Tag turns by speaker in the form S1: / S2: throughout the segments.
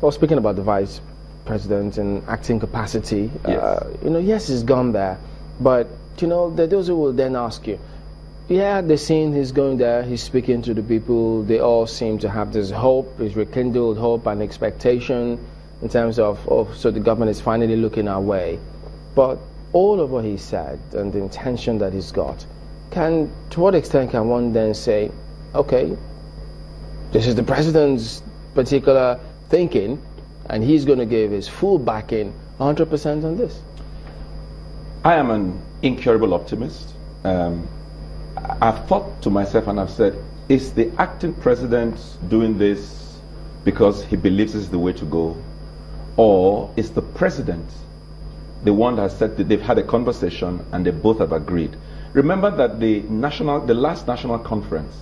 S1: Well, speaking about the vice president in acting capacity,
S2: Yes.
S1: Yes, he's gone there, but there are those who will then ask you, yeah, they're saying he's going there, he's speaking to the people, they all seem to have this hope, this rekindled hope and expectation in terms of so the government is finally looking our way. But all of what he said and the intention that he's got, to what extent can one then say, okay, this is the president's particular thinking, and he's going to give his full backing 100% on this?
S2: I am an incurable optimist. I've thought to myself and I've said, is the acting president doing this because he believes this is the way to go? Or is the president the one that has said that they've had a conversation and they both have agreed? Remember that the last national conference,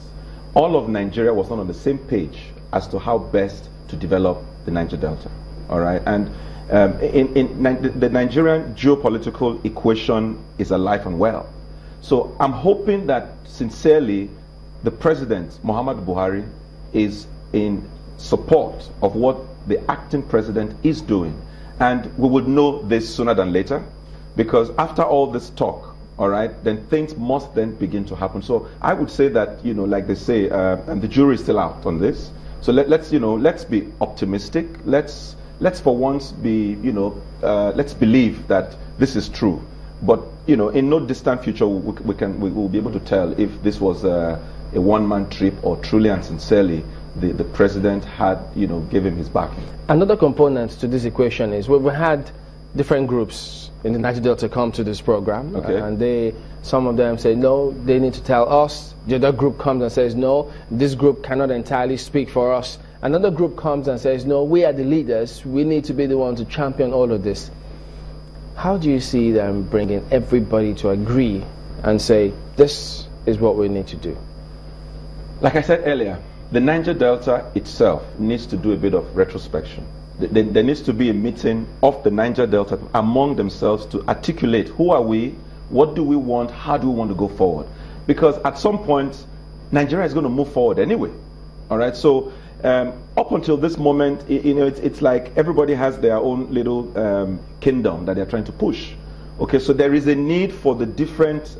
S2: all of Nigeria was not on the same page as to how best to develop the Niger Delta. All right, and the Nigerian geopolitical equation is alive and well. So I'm hoping that sincerely the president, Muhammadu Buhari, is in support of what the acting president is doing. And we would know this sooner than later, because after all this talk, all right, then things must then begin to happen. So I would say that, like they say, and the jury is still out on this. So let's be optimistic. Let's for once be, let's believe that this is true. But in no distant future, we will be able to tell if this was a one-man trip or truly and sincerely the president had, gave him his backing.
S1: Another component to this equation is we had different groups in the Niger Delta come to this program,
S2: okay.
S1: And some of them say no, they need to tell us. The other group comes and says no, this group cannot entirely speak for us. Another group comes and says no, we are the leaders, we need to be the ones to champion all of this. How do you see them bringing everybody to agree and say, this is what we need to do?
S2: Like I said earlier, the Niger Delta itself needs to do a bit of retrospection. There needs to be a meeting of the Niger Delta among themselves to articulate who are we, what do we want, how do we want to go forward. Because at some point, Nigeria is going to move forward anyway. All right, so up until this moment, it's like everybody has their own little kingdom that they're trying to push. Okay, so there is a need for the different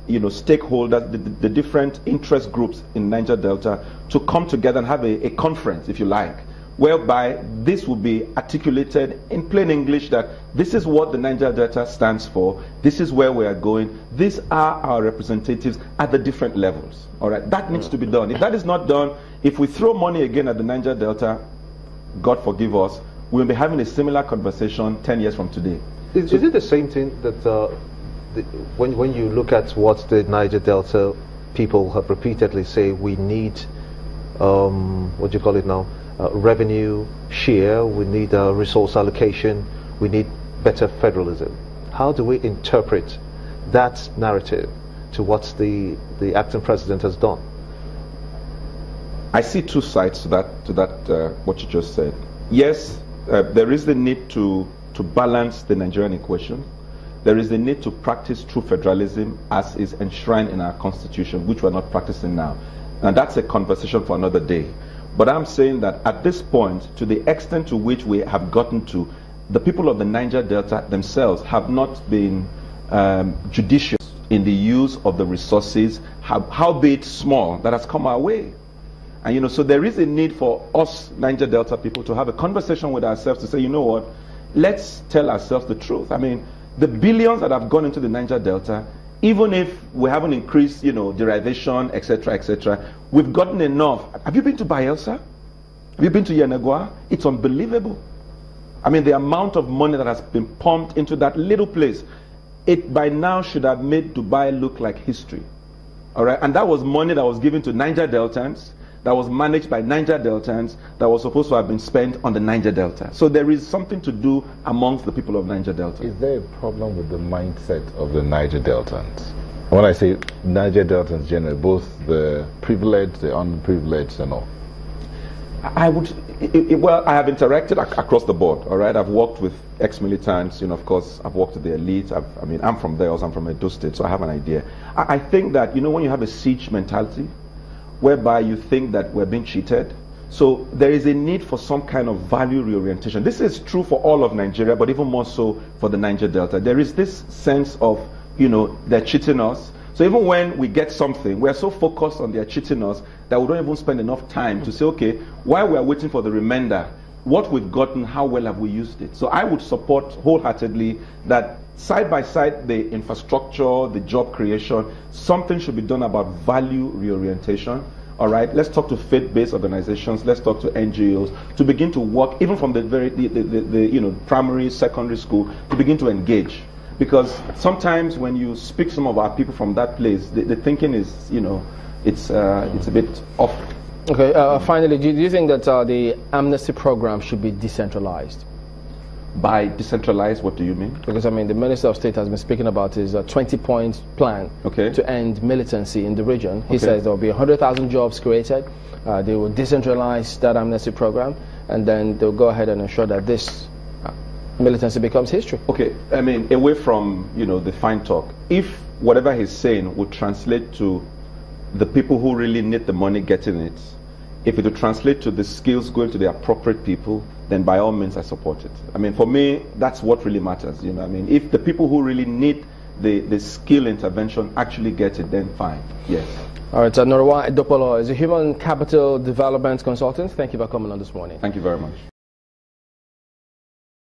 S2: stakeholders, the different interest groups in Niger Delta to come together and have a conference, if you like, whereby this will be articulated in plain English that this is what the Niger Delta stands for, this is where we are going, these are our representatives at the different levels. All right, that needs to be done. If that is not done, if we throw money again at the Niger Delta, God forgive us, we'll be having a similar conversation 10 years from today.
S3: Is it the same thing that when you look at what the Niger Delta people have repeatedly say, we need, what do you call it now, revenue share, we need resource allocation, we need better federalism. How do we interpret that narrative to what the acting president has done?
S2: I see two sides to that what you just said. Yes, there is the need to balance the Nigerian equation. There is the need to practice true federalism as is enshrined in our constitution, which we're not practicing now. And that's a conversation for another day. But I'm saying that at this point, to the extent to which we have gotten to, the people of the Niger Delta themselves have not been judicious in the use of the resources, howbeit small, that has come our way. And so there is a need for us Niger Delta people to have a conversation with ourselves to say, you know what, let's tell ourselves the truth. I mean, the billions that have gone into the Niger Delta, even if we haven't increased, derivation, etc., we've gotten enough. Have you been to Bayelsa? Have you been to Yenagoa? It's unbelievable. I mean, the amount of money that has been pumped into that little place, it by now should have made Dubai look like history. All right, and that was money that was given to Niger Deltans, that was managed by Niger Deltans, that was supposed to have been spent on the Niger Delta. So there is something to do amongst the people of Niger Delta.
S4: Is there a problem with the mindset of the Niger Deltans? When I say Niger Deltans generally, both the privileged, the unprivileged and all.
S2: Well, I have interacted across the board, all right? I've worked with ex-militants, of course, I've worked with the elite. I'm from there, I'm from Edo State, so I have an idea. I think that, when you have a siege mentality, whereby you think that we're being cheated, So there is a need for some kind of value reorientation. This is true for all of Nigeria, but even more so for the Niger Delta. There is this sense of, they're cheating us. So even when we get something, we are so focused on their cheating us that we don't even spend enough time to say, okay, while we are waiting for the remainder, what we've gotten, how well have we used it? So I would support wholeheartedly that side by side the infrastructure, the job creation, something should be done about value reorientation. All right, let's talk to faith-based organizations. Let's talk to NGOs to begin to work, even from the primary, secondary school, to begin to engage. Because sometimes when you speak to some of our people from that place, the thinking is, it's a bit off.
S1: Okay. Finally, do you think that the amnesty program should be decentralized?
S2: By decentralized, what do you mean?
S1: Because, the Minister of State has been speaking about his 20-point plan to end militancy in the region. He says there will be 100,000 jobs created. They will decentralize that amnesty program, and then they'll go ahead and ensure that this militancy becomes history.
S2: Okay, away from, the fine talk, if whatever he's saying would translate to the people who really need the money getting it, if it would translate to the skills going to the appropriate people, then by all means I support it. For me, that's what really matters. If the people who really need the skill intervention actually get it, then fine. Yes.
S1: All right, Norwa Edopolo is a human capital development consultant. Thank you for coming on this morning.
S2: Thank you very much.